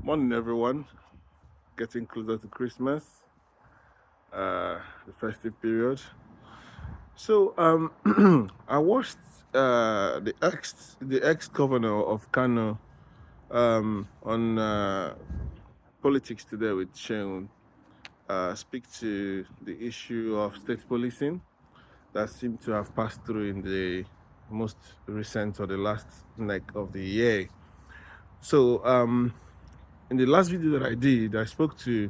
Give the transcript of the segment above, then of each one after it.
Morning, everyone. Getting closer to Christmas, the festive period. So, I watched the ex governor of Kano on politics today with Sheun speak to the issue of state policing that seemed to have passed through in the most recent or the last neck of the year. So, in the last video that I did, I spoke to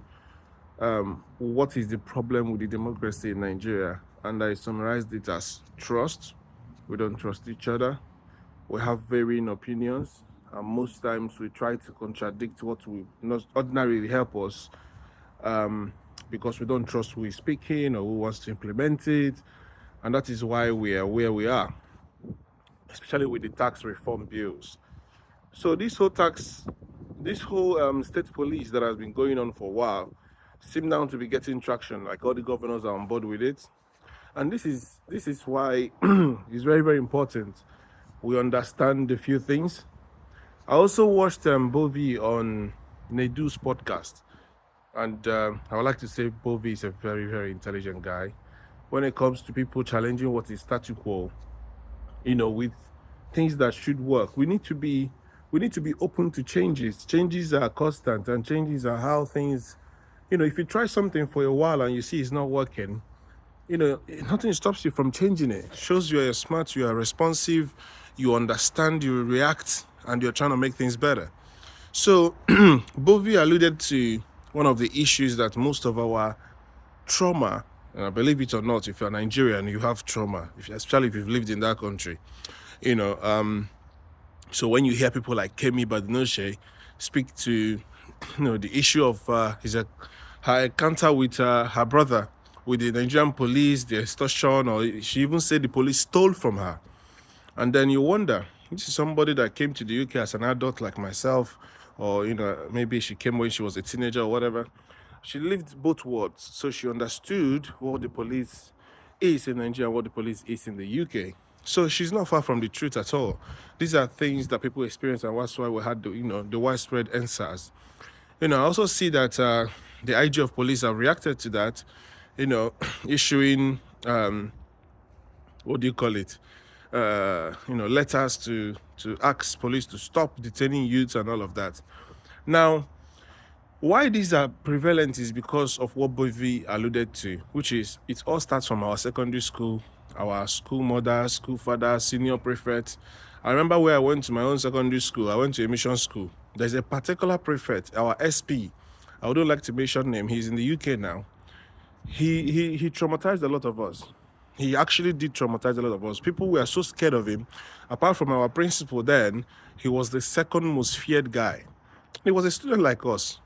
what is the problem with the democracy in Nigeria, and I summarized it as trust. We don't trust each other. We have varying opinions, and most times we try to contradict what we not ordinarily help us because we don't trust who is speaking or who wants to implement it, and that is why we are where we are, especially with the tax reform bills. So this whole state police that has been going on for a while seem now to be getting traction. Like all the governors are on board with it, and this is why it's very very important we understand a few things. I also watched Bovi on Nedu's podcast, and I would like to say Bovi is a very very intelligent guy when it comes to people challenging what is statu quo. With things that should work, we need to be open to changes. Changes are constant, and changes are how things. If you try something for a while and you see it's not working, nothing stops you from changing it. It shows you are smart, you are responsive, you understand, you react, and you're trying to make things better. So, Bovi alluded to one of the issues that most of our trauma, and believe it or not, if you're Nigerian, you have trauma, especially if you've lived in that country. So when you hear people like Kemi Badenoche speak to, the issue of her encounter with her brother, with the Nigerian police, the extortion, or she even said the police stole from her. And then you wonder, this is somebody that came to the UK as an adult like myself, or, maybe she came when she was a teenager or whatever. She lived both worlds, so she understood what the police is in Nigeria and what the police is in the UK. So she's not far from the truth at all. These are things that people experience, and that's why we had the widespread answers. I also see that the IG of police have reacted to that, issuing what do you call it? Letters to ask police to stop detaining youths and all of that. Now, why these are prevalent is because of what Bovi alluded to, which is it all starts from our secondary school, our school mother, school father, senior prefect. I remember where I went to my own secondary school. I went to a mission school. There's a particular prefect, our SP. I wouldn't like to mention name. He's in the UK now. He traumatized a lot of us. He actually did traumatize a lot of us. People were so scared of him. Apart from our principal then, he was the second most feared guy. He was a student like us.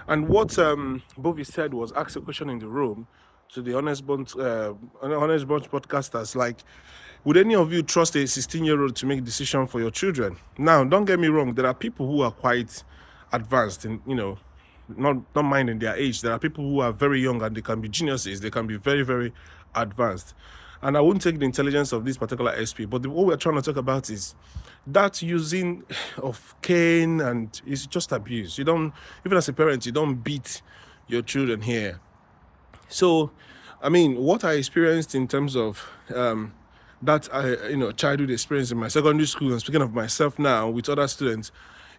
And what Bovi said was ask a question in the room to the Honest Bunch podcasters, like, would any of you trust a 16-year-old to make a decision for your children? Now, don't get me wrong, there are people who are quite advanced in, not minding their age. There are people who are very young and they can be geniuses. They can be very, very advanced. And I won't take the intelligence of this particular SP, but what we're trying to talk about is that using of cane, and it's just abuse. You don't, even as a parent, you don't beat your children here. So, what I experienced in terms of that, childhood experience in my secondary school, and speaking of myself now with other students,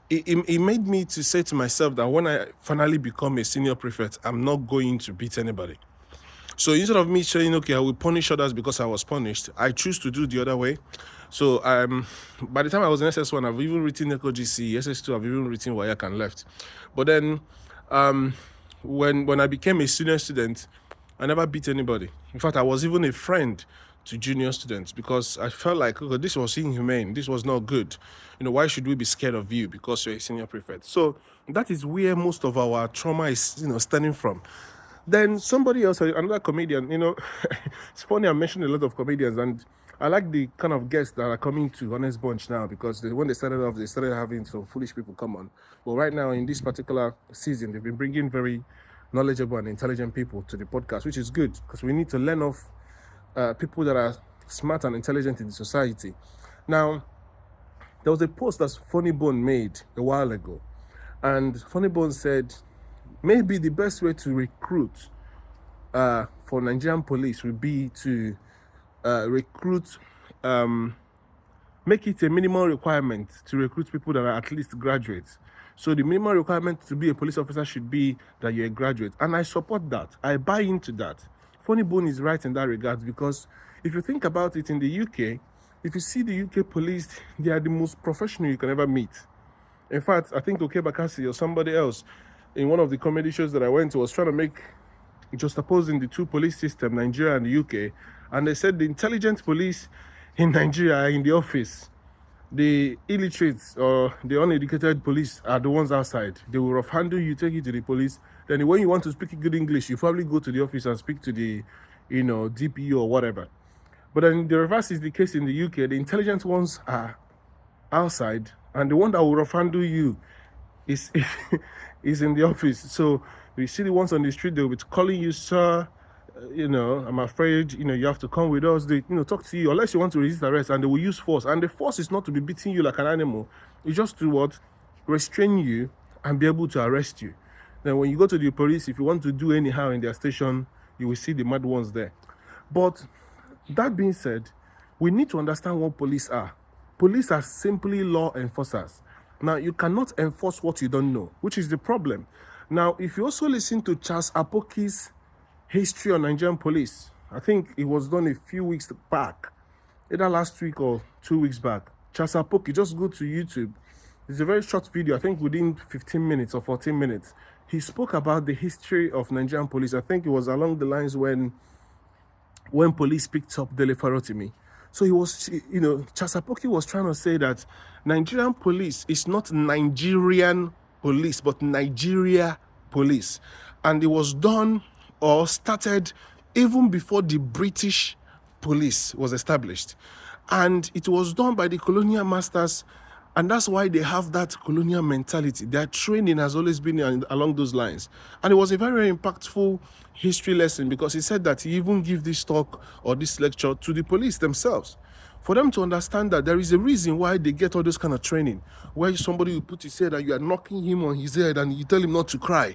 it made me to say to myself that when I finally become a senior prefect, I'm not going to beat anybody. So instead of me saying, okay, I will punish others because I was punished, I choose to do the other way. So by the time I was in SS1, I've even written EcoGC, SS2, I've even written WAEC and left. But then when I became a senior student, I never beat anybody. In fact, I was even a friend to junior students because I felt like, okay, this was inhumane. This was not good. Why should we be scared of you because you're a senior prefect? So that is where most of our trauma is, stemming from. Then somebody else, another comedian, it's funny, I mentioned a lot of comedians, and I like the kind of guests that are coming to Honest Bunch now, because when they started off, they started having some foolish people come on. But right now, in this particular season, they've been bringing very knowledgeable and intelligent people to the podcast, which is good, because we need to learn off people that are smart and intelligent in the society. Now, there was a post that Funny Bone made a while ago, And Funny Bones said maybe the best way to recruit for Nigerian police would be to recruit, make it a minimum requirement to recruit people that are at least graduates. So the minimum requirement to be a police officer should be that you're a graduate. And I support that. I buy into that. Funny Bone is right in that regard, because if you think about it, in the UK, if you see the UK police, they are the most professional you can ever meet. In fact, I think Oke Bakassi or somebody else in one of the comedy shows that I went to was trying to make, just opposing the two police systems, Nigeria and the UK, and they said the intelligent police in Nigeria are in the office. The illiterates or the uneducated police are the ones outside. They will rough handle you, take you to the police. Then when you want to speak good English, you probably go to the office and speak to the, DPO or whatever. But then the reverse is the case in the UK. The intelligent ones are outside, and the one that will rough handle you is is in the office. So you see the ones on the street, they'll be calling you, sir. I'm afraid, you have to come with us. They, talk to you, unless you want to resist arrest, and they will use force. And the force is not to be beating you like an animal. It's just to what? Restrain you and be able to arrest you. Then when you go to the police, if you want to do anyhow in their station, you will see the mad ones there. But that being said, we need to understand what police are. Police are simply law enforcers. Now, you cannot enforce what you don't know, which is the problem. Now, if you also listen to Charles Apoki's history on Nigerian police, I think it was done a few weeks back, either last week or 2 weeks back. Charles Apoki, just go to YouTube. It's a very short video, I think within 15 minutes or 14 minutes. He spoke about the history of Nigerian police. I think it was along the lines when police picked up Dele Farotimi. So he was, Chasapoki was trying to say that Nigerian police is not Nigerian police, but Nigeria police. And it was done or started even before the British police was established. And it was done by the colonial masters, and that's why they have that colonial mentality. Their training has always been along those lines. And it was a very, very impactful history lesson, because he said that he even gave this talk or this lecture to the police themselves, for them to understand that there is a reason why they get all this kind of training, where somebody will put his head and you are knocking him on his head and you tell him not to cry.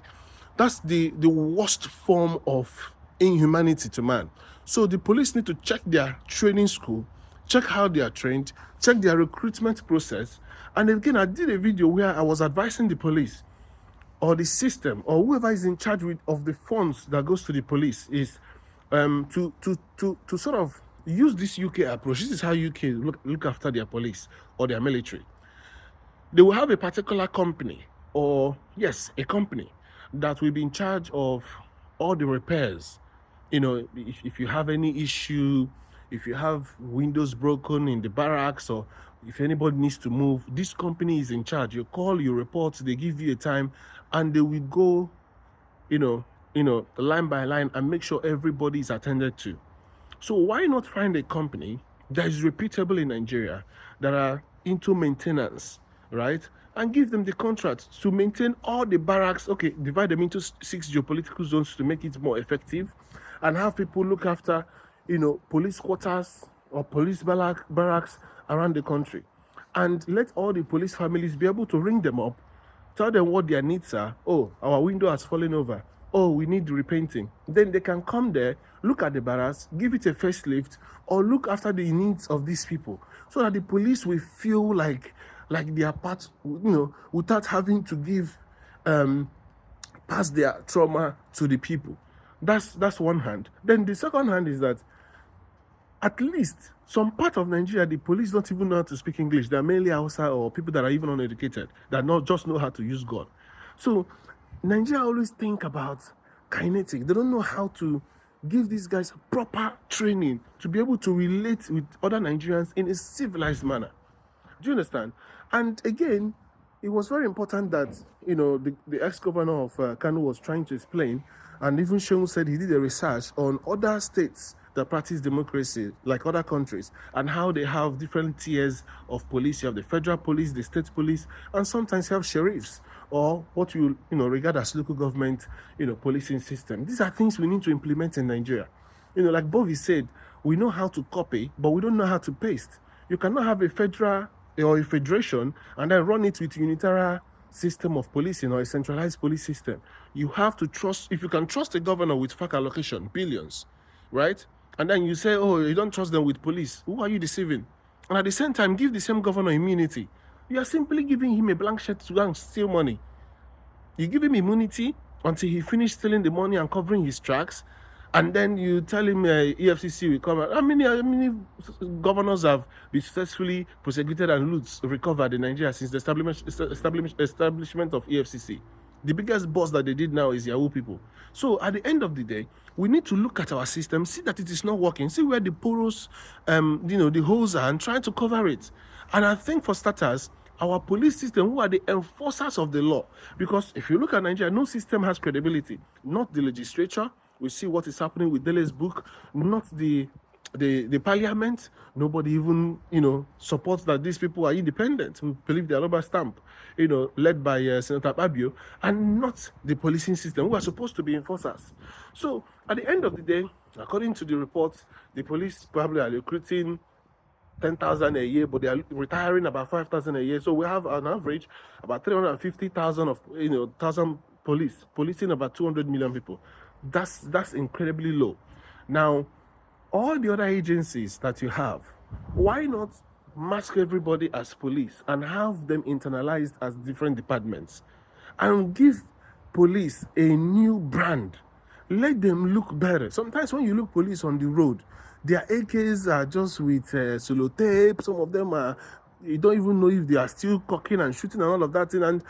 That's the worst form of inhumanity to man. So the police need to check their training school, check how they are trained, check their recruitment process. And again, I did a video where I was advising the police or the system or whoever is in charge of the funds that goes to the police is to sort of use this UK approach. This is how UK look after their police or their military. They will have a particular company, or yes, a company that will be in charge of all the repairs. If you have any issue, if you have windows broken in the barracks, or if anybody needs to move, this company is in charge. You call, you report, they give you a time, and they will go, line by line and make sure everybody is attended to. So why not find a company that is reputable in Nigeria, that are into maintenance, right? And give them the contract to maintain all the barracks. Okay, divide them into 6 geopolitical zones to make it more effective, and have people look after, police quarters or police barracks around the country. And let all the police families be able to ring them up, tell them what their needs are. Oh, our window has fallen over. Oh, we need repainting. Then they can come there, look at the barracks, give it a facelift, or look after the needs of these people, so that the police will feel like they are part, without having to give, pass their trauma to the people. That's one hand. Then the second hand is that at least some part of Nigeria, the police don't even know how to speak English. They're mainly outside, or people that are even uneducated, that not just know how to use gun. So Nigeria always think about kinetic. They don't know how to give these guys proper training to be able to relate with other Nigerians in a civilized manner. Do you understand? And again, it was very important that, the ex-governor of Kano was trying to explain, and even Shehu said he did a research on other states that practice democracy, like other countries, and how they have different tiers of police. You have the federal police, the state police, and sometimes you have sheriffs, or what you regard as local government, policing system. These are things we need to implement in Nigeria. Like Bobby said, we know how to copy, but we don't know how to paste. You cannot have a federal or a federation and then run it with unitary system of policing or a centralized police system. You have to trust, if you can trust a governor with FAC allocation, billions, right? And then you say, oh, you don't trust them with police. Who are you deceiving? And at the same time, give the same governor immunity. You are simply giving him a blank check to go and steal money. You give him immunity until he finished stealing the money and covering his tracks, and then you tell him EFCC will come out. How many governors have been successfully prosecuted and loots recovered in Nigeria since the establishment of EFCC? The biggest boss that they did now is Yahoo people. So at the end of the day, we need to look at our system, see that it is not working, see where the porous, the holes are, and try to cover it. And I think for starters, our police system, who are the enforcers of the law, because if you look at Nigeria, no system has credibility. Not the legislature. We see what is happening with Dele's book. Not the parliament. Nobody even supports that these people are independent, who believe they are rubber stamp, led by Senator Babio, and not the policing system, who are supposed to be enforcers. So at the end of the day, according to the reports, the police probably are recruiting 10,000 a year, but they are retiring about 5,000 a year. So we have on average about 350,000 of thousand policing about 200 million people. That's incredibly low. Now, all the other agencies that you have, why not mask everybody as police and have them internalized as different departments, and give police a new brand? Let them look better. Sometimes when you look police on the road, their AKs are just with solo tape. Some of them are, you don't even know if they are still cocking and shooting and all of that thing. And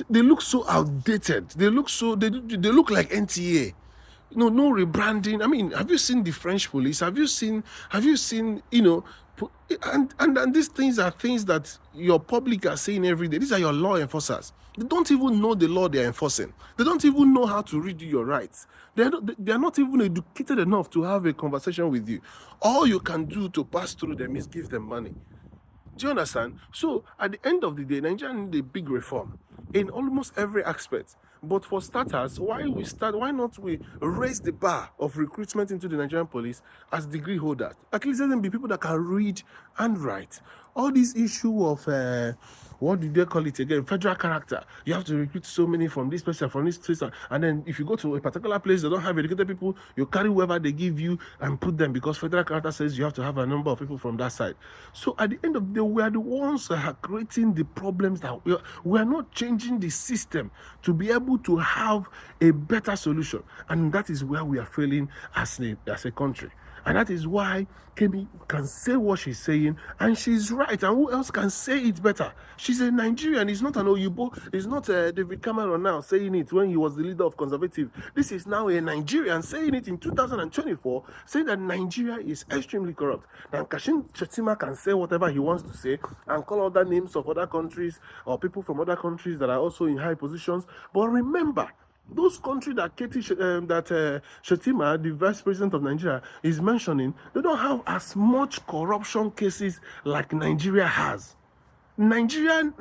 they look so outdated. They look like NTA. No rebranding. I mean, have you seen the French police? Have you seen, and these things are things that your public are saying every day. These are your law enforcers. They don't even know the law they are enforcing. They don't even know how to read your rights. They are not even educated enough to have a conversation with you. All you can do to pass through them is give them money. Do you understand? So at the end of the day, Nigeria needs a big reform in almost every aspect. But for starters, why not we raise the bar of recruitment into the Nigerian police as degree holders? At least let them be people that can read and write. All this issue of what do they call it again? Federal character. You have to recruit so many from this person, from this person, and then if you go to a particular place, they don't have educated people. You carry whoever they give you and put them, because federal character says you have to have a number of people from that side. So at the end of the day, we are the ones that are creating the problems. That we are not changing the system to be able to have a better solution, and that is where we are failing as a country. And that is why Kemi can say what she's saying, and she's right. And who else can say it better? She's a Nigerian. It's not an Oyibo. It's not David Cameron now saying it when he was the leader of Conservative. This is now a Nigerian saying it in 2024, saying that Nigeria is extremely corrupt. And Kashim Shettima can say whatever he wants to say and call other names of other countries or people from other countries that are also in high positions. But remember, those countries that Shettima, the vice president of Nigeria, is mentioning, they don't have as much corruption cases like Nigeria has. Nigeria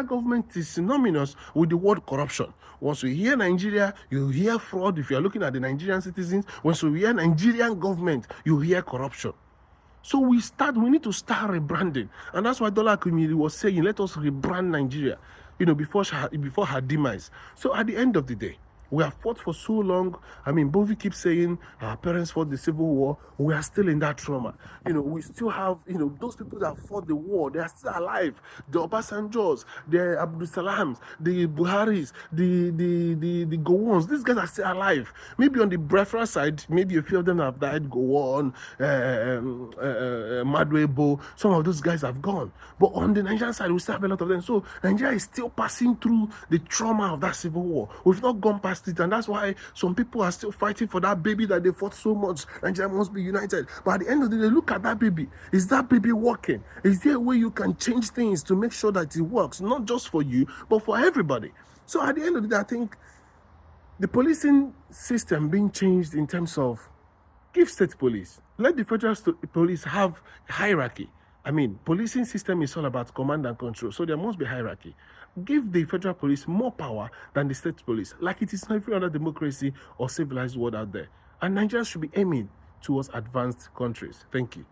government is synonymous with the word corruption. Once you hear Nigeria, you hear fraud. If you are looking at the Nigerian citizens, once you hear Nigerian government, you hear corruption. So we need to start rebranding. And that's why Dollar Kumili was saying, let us rebrand Nigeria, before her demise. So at the end of the day, we have fought for so long. I mean, Bovi keeps saying our parents fought the Civil War. We are still in that trauma. We still have, those people that fought the war, they are still alive. The Obasanjos, the Abdul Salams, the Buharis, the Gowons, these guys are still alive. Maybe on the Biafra side, maybe a few of them have died. Gowon, Madwebo, some of those guys have gone. But on the Nigerian side, we still have a lot of them. So Nigeria is still passing through the trauma of that Civil War. We've not gone past it, and that's why some people are still fighting for that baby that they fought so much. Nigeria must be united. But at the end of the day, look at that baby. Is that baby working? Is there a way you can change things to make sure that it works, not just for you, but for everybody? So at the end of the day, I think the policing system being changed in terms of give state police, let the federal police have hierarchy. I mean, policing system is all about command and control, so there must be hierarchy. Give the federal police more power than the state police, like it is in every other democracy or civilized world out there. And Nigeria should be aiming towards advanced countries. Thank you.